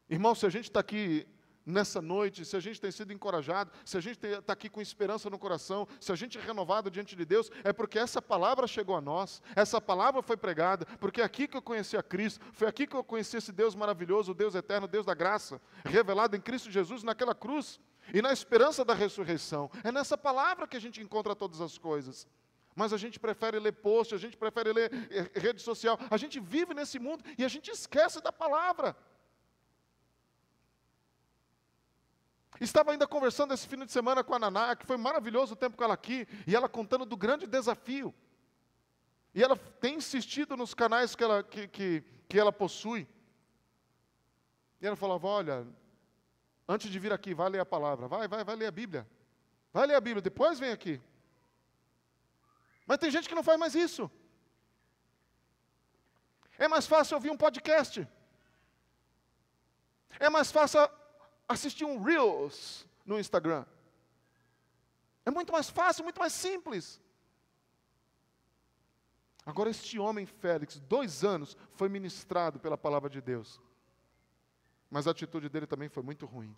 Irmão, se a gente está aqui nessa noite, se a gente tem sido encorajado, se a gente está aqui com esperança no coração, se a gente é renovado diante de Deus, é porque essa palavra chegou a nós, essa palavra foi pregada, porque é aqui que eu conheci a Cristo, foi aqui que eu conheci esse Deus maravilhoso, o Deus eterno, o Deus da graça, revelado em Cristo Jesus naquela cruz, e na esperança da ressurreição. É nessa palavra que a gente encontra todas as coisas. Mas a gente prefere ler post, a gente prefere ler rede social, a gente vive nesse mundo e a gente esquece da palavra. Estava ainda conversando esse fim de semana com a Naná, que foi maravilhoso o tempo com ela aqui, e ela contando do grande desafio. E ela tem insistido nos canais que ela possui. E ela falava, olha, antes de vir aqui, vai ler a palavra, vai ler a Bíblia. Vai ler a Bíblia, depois vem aqui. Mas tem gente que não faz mais isso. É mais fácil ouvir um podcast. É mais fácil assistir um Reels no Instagram. É muito mais fácil, muito mais simples. Agora, este homem, Félix, 2 anos, foi ministrado pela palavra de Deus. Mas a atitude dele também foi muito ruim.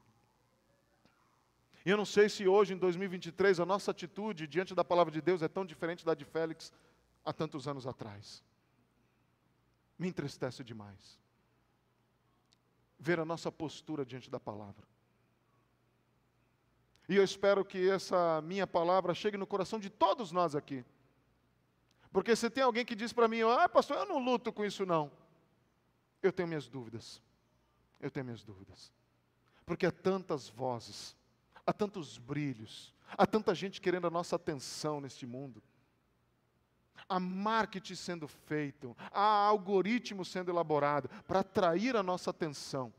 E eu não sei se hoje, em 2023, a nossa atitude diante da palavra de Deus é tão diferente da de Félix há tantos anos atrás. Me entristece demais ver a nossa postura diante da palavra. E eu espero que essa minha palavra chegue no coração de todos nós aqui. Porque se tem alguém que diz para mim, pastor, eu não luto com isso não. Eu tenho minhas dúvidas. Eu tenho minhas dúvidas. Porque há tantas vozes, há tantos brilhos, há tanta gente querendo a nossa atenção neste mundo. Há marketing sendo feito, há algoritmo sendo elaborado para atrair a nossa atenção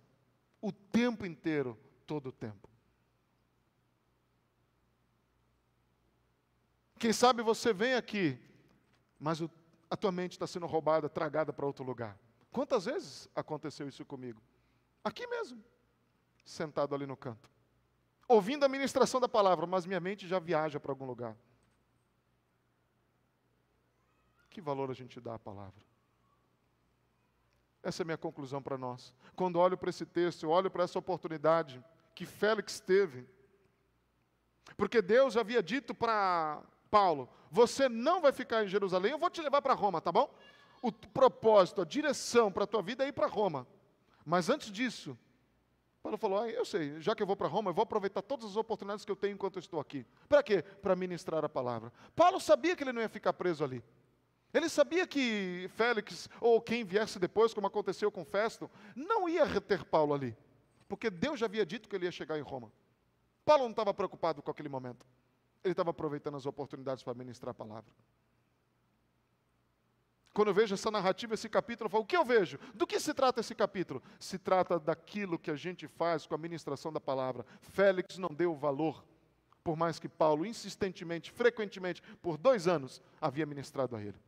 o tempo inteiro, todo o tempo. Quem sabe você vem aqui, mas a tua mente está sendo roubada, tragada para outro lugar. Quantas vezes aconteceu isso comigo? Aqui mesmo, sentado ali no canto, ouvindo a ministração da palavra, mas minha mente já viaja para algum lugar. Que valor a gente dá à palavra? Essa é a minha conclusão para nós. Quando olho para esse texto, eu olho para essa oportunidade que Félix teve. Porque Deus havia dito para Paulo, você não vai ficar em Jerusalém, eu vou te levar para Roma, tá bom? O propósito, a direção para a tua vida é ir para Roma. Mas antes disso, Paulo falou, eu sei, já que eu vou para Roma, eu vou aproveitar todas as oportunidades que eu tenho enquanto eu estou aqui. Para quê? Para ministrar a palavra. Paulo sabia que ele não ia ficar preso ali. Ele sabia que Félix, ou quem viesse depois, como aconteceu com Festo, não ia reter Paulo ali. Porque Deus já havia dito que ele ia chegar em Roma. Paulo não estava preocupado com aquele momento. Ele estava aproveitando as oportunidades para ministrar a palavra. Quando eu vejo essa narrativa, esse capítulo, eu falo, o que eu vejo? Do que se trata esse capítulo? Se trata daquilo que a gente faz com a ministração da palavra. Félix não deu valor, por mais que Paulo insistentemente, frequentemente, por 2 anos, havia ministrado a ele.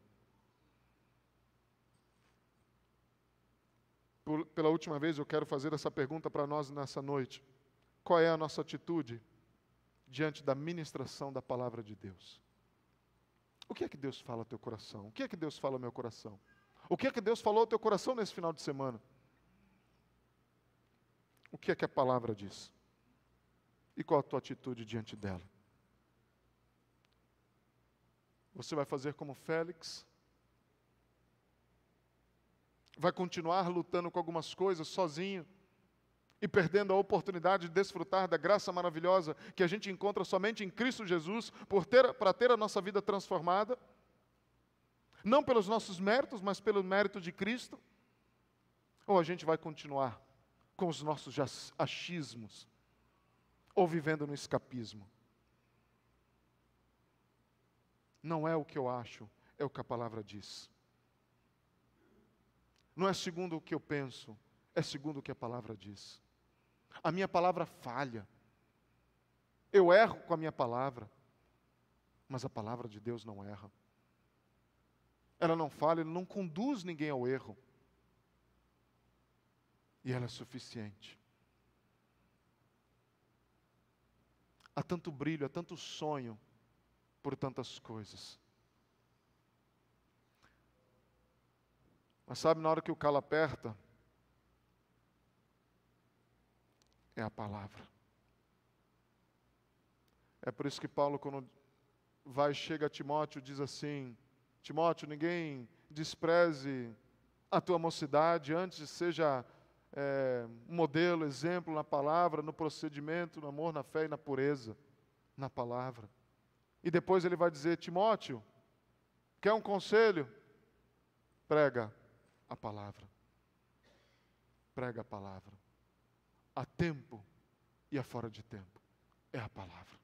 Pela última vez, eu quero fazer essa pergunta para nós nessa noite. Qual é a nossa atitude diante da ministração da palavra de Deus? O que é que Deus fala ao teu coração? O que é que Deus fala ao meu coração? O que é que Deus falou ao teu coração nesse final de semana? O que é que a palavra diz? E qual a tua atitude diante dela? Você vai fazer como Félix? Vai continuar lutando com algumas coisas sozinho e perdendo a oportunidade de desfrutar da graça maravilhosa que a gente encontra somente em Cristo Jesus para ter a nossa vida transformada? Não pelos nossos méritos, mas pelo mérito de Cristo? Ou a gente vai continuar com os nossos achismos ou vivendo no escapismo? Não é o que eu acho, é o que a palavra diz. Não é segundo o que eu penso, é segundo o que a palavra diz. A minha palavra falha. Eu erro com a minha palavra, mas a palavra de Deus não erra. Ela não falha, ela não conduz ninguém ao erro. E ela é suficiente. Há tanto brilho, há tanto sonho por tantas coisas. Mas sabe, na hora que o calo aperta, é a palavra. É por isso que Paulo, quando chega a Timóteo, diz assim, Timóteo, ninguém despreze a tua mocidade, antes seja um modelo, exemplo na palavra, no procedimento, no amor, na fé e na pureza, na palavra. E depois ele vai dizer, Timóteo, quer um conselho? Prega a palavra. Prega a palavra. A tempo e a fora de tempo. É a palavra.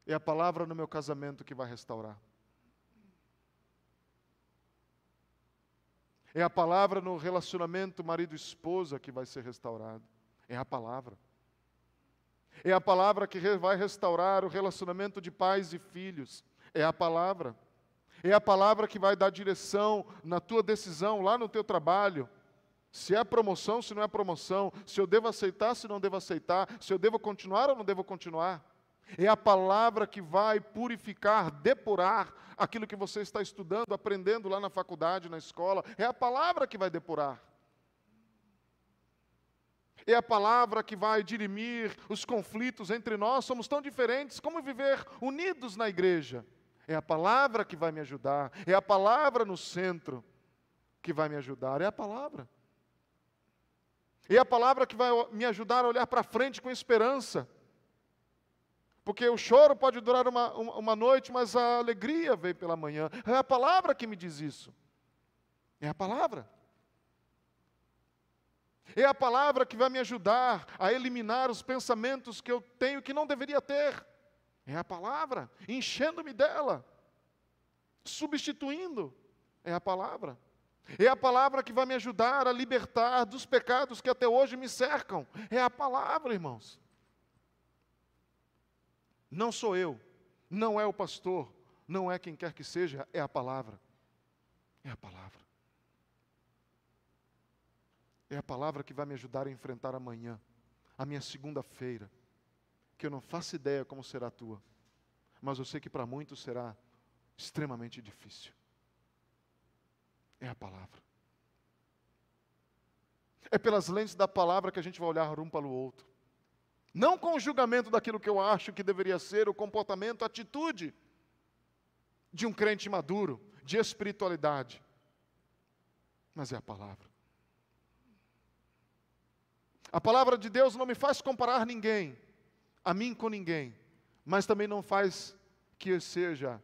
É a palavra no meu casamento que vai restaurar. É a palavra no relacionamento marido-esposa que vai ser restaurado. É a palavra. É a palavra que vai restaurar o relacionamento de pais e filhos. É a palavra. É a palavra que vai dar direção na tua decisão, lá no teu trabalho. Se é promoção, se não é promoção. Se eu devo aceitar, se não devo aceitar. Se eu devo continuar ou não devo continuar. É a palavra que vai purificar, depurar aquilo que você está estudando, aprendendo lá na faculdade, na escola. É a palavra que vai depurar. É a palavra que vai dirimir os conflitos entre nós. Somos tão diferentes, como viver unidos na igreja? É a palavra que vai me ajudar. É a palavra no centro que vai me ajudar. É a palavra. É a palavra que vai me ajudar a olhar para frente com esperança. Porque o choro pode durar uma noite, mas a alegria vem pela manhã. É a palavra que me diz isso. É a palavra. É a palavra que vai me ajudar a eliminar os pensamentos que eu tenho que não deveria ter. É a palavra, enchendo-me dela, substituindo. É a palavra. É a palavra que vai me ajudar a libertar dos pecados que até hoje me cercam. É a palavra, irmãos. Não sou eu, não é o pastor, não é quem quer que seja, é a palavra. É a palavra. É a palavra que vai me ajudar a enfrentar amanhã, a minha segunda-feira, que eu não faço ideia como será a tua, mas eu sei que para muitos será extremamente difícil. É a palavra. É pelas lentes da palavra que a gente vai olhar um para o outro. Não com o julgamento daquilo que eu acho que deveria ser o comportamento, a atitude de um crente maduro, de espiritualidade. Mas é a palavra. A palavra de Deus não me faz comparar ninguém, a mim com ninguém, mas também não faz que eu seja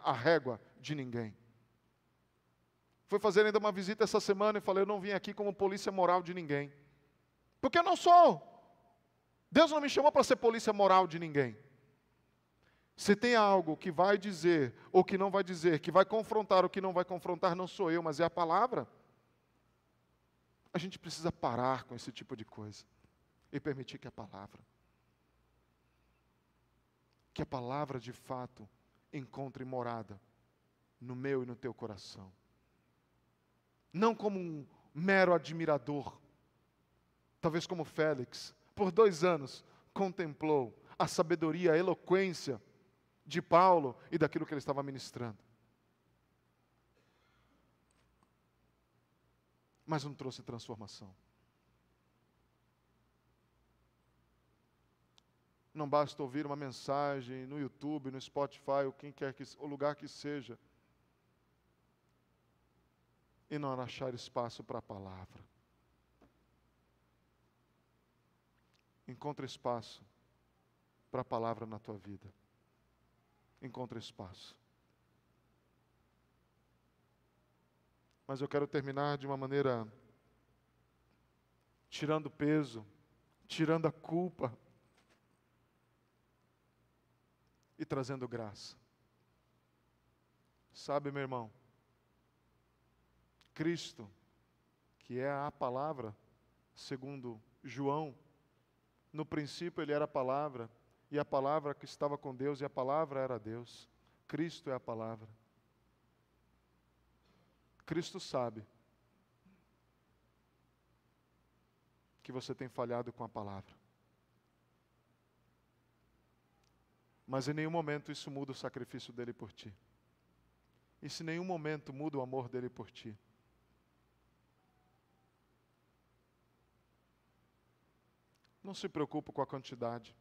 a régua de ninguém. Fui fazer ainda uma visita essa semana e falei, eu não vim aqui como polícia moral de ninguém. Porque eu não sou. Deus não me chamou para ser polícia moral de ninguém. Se tem algo que vai dizer, ou que não vai dizer, que vai confrontar, ou que não vai confrontar, não sou eu, mas é a palavra. A gente precisa parar com esse tipo de coisa e permitir que a palavra de fato encontre morada no meu e no teu coração. Não como um mero admirador, talvez como Félix, por 2 anos contemplou a sabedoria, a eloquência de Paulo e daquilo que ele estava ministrando. Mas não trouxe transformação. Não basta ouvir uma mensagem no YouTube, no Spotify, ou quem quer que, o lugar que seja, e não achar espaço para a palavra. Encontre espaço para a palavra na tua vida. Encontre espaço. Mas eu quero terminar de uma maneira tirando peso, tirando a culpa e trazendo graça. Sabe, meu irmão, Cristo, que é a palavra, segundo João, no princípio ele era a palavra, e a palavra que estava com Deus, e a palavra era Deus. Cristo é a palavra. Cristo sabe que você tem falhado com a palavra. Mas em nenhum momento isso muda o sacrifício dele por ti. Isso em nenhum momento muda o amor dele por ti. Não se preocupe com a quantidade.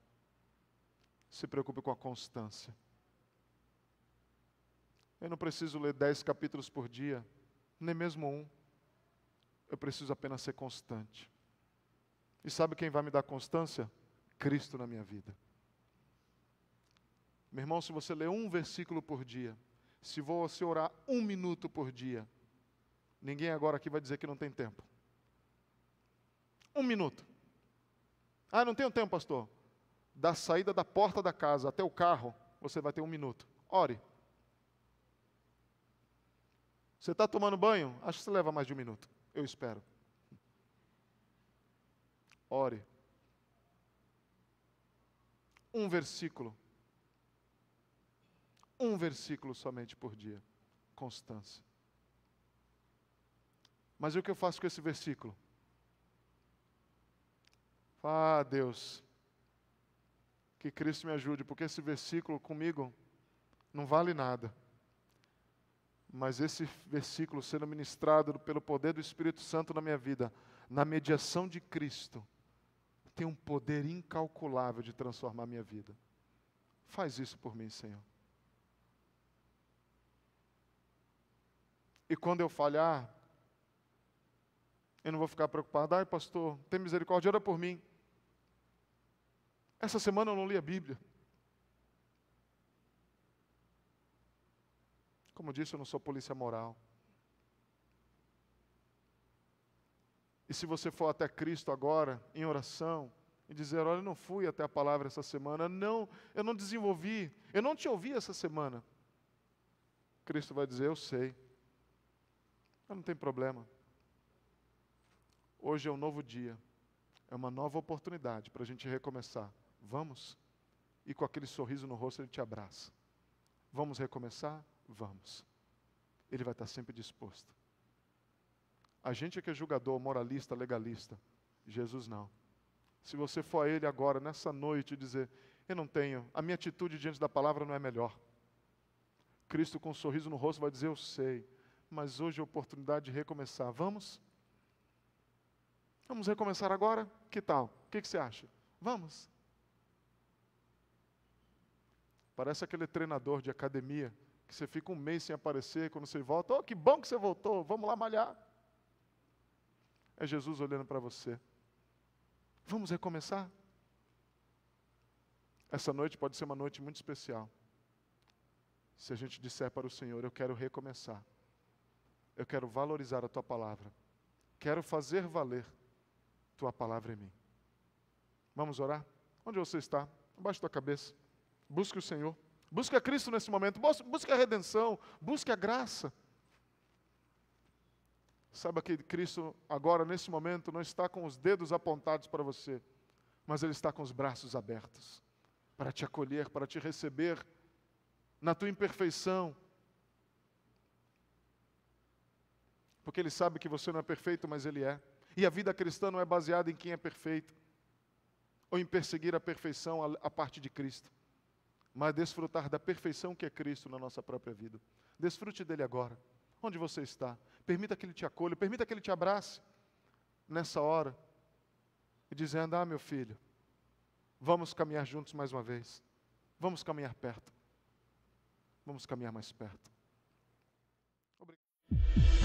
Se preocupe com a constância. Eu não preciso ler 10 capítulos por dia, nem mesmo 1. Eu preciso apenas ser constante. E sabe quem vai me dar constância? Cristo na minha vida. Meu irmão, se você ler 1 versículo por dia, se você orar 1 minuto por dia, ninguém agora aqui vai dizer que não tem tempo. 1 minuto. Ah, não tenho tempo, pastor. Da saída da porta da casa até o carro, você vai ter 1 minuto. Ore. Você está tomando banho? Acho que você leva mais de 1 minuto. Eu espero. Ore. 1 versículo. Um versículo somente por dia. Constância. Mas e o que eu faço com esse versículo? Ah, Deus, que Cristo me ajude, porque esse versículo comigo não vale nada. Mas esse versículo sendo ministrado pelo poder do Espírito Santo na minha vida, na mediação de Cristo, tem um poder incalculável de transformar a minha vida. Faz isso por mim, Senhor. E quando eu falhar, eu não vou ficar preocupado. Ai, pastor, tem misericórdia, ora por mim. Essa semana eu não li a Bíblia. Como eu disse, eu não sou polícia moral. E se você for até Cristo agora, em oração, e dizer, olha, eu não fui até a palavra essa semana, não, eu não desenvolvi, eu não te ouvi essa semana. Cristo vai dizer, eu sei. Mas não tem problema. Hoje é um novo dia, é uma nova oportunidade para a gente recomeçar. Vamos? E com aquele sorriso no rosto ele te abraça. Vamos recomeçar? Vamos. Ele vai estar sempre disposto. A gente é que é julgador, moralista, legalista. Jesus não. Se você for a Ele agora, nessa noite, e dizer, eu não tenho, a minha atitude diante da palavra não é melhor. Cristo com um sorriso no rosto vai dizer, eu sei, mas hoje é a oportunidade de recomeçar. Vamos? Vamos recomeçar agora? Que tal? O que você acha? Vamos. Parece aquele treinador de academia, que você fica um mês sem aparecer, quando você volta, oh, que bom que você voltou, vamos lá malhar. É Jesus olhando para você. Vamos recomeçar? Essa noite pode ser uma noite muito especial. Se a gente disser para o Senhor, eu quero recomeçar. Eu quero valorizar a Tua palavra. Quero fazer valer Tua palavra em mim. Vamos orar? Onde você está? Abaixe tua cabeça. Busque o Senhor. Busque a Cristo nesse momento. Busque a redenção. Busque a graça. Saiba que Cristo agora, nesse momento, não está com os dedos apontados para você, mas Ele está com os braços abertos para te acolher, para te receber na tua imperfeição. Porque Ele sabe que você não é perfeito, mas Ele é. E a vida cristã não é baseada em quem é perfeito, ou em perseguir a perfeição a parte de Cristo, mas desfrutar da perfeição que é Cristo na nossa própria vida. Desfrute dele agora. Onde você está? Permita que Ele te acolha, permita que Ele te abrace nessa hora, e dizendo, ah, meu filho, vamos caminhar juntos mais uma vez. Vamos caminhar perto. Vamos caminhar mais perto. Obrigado.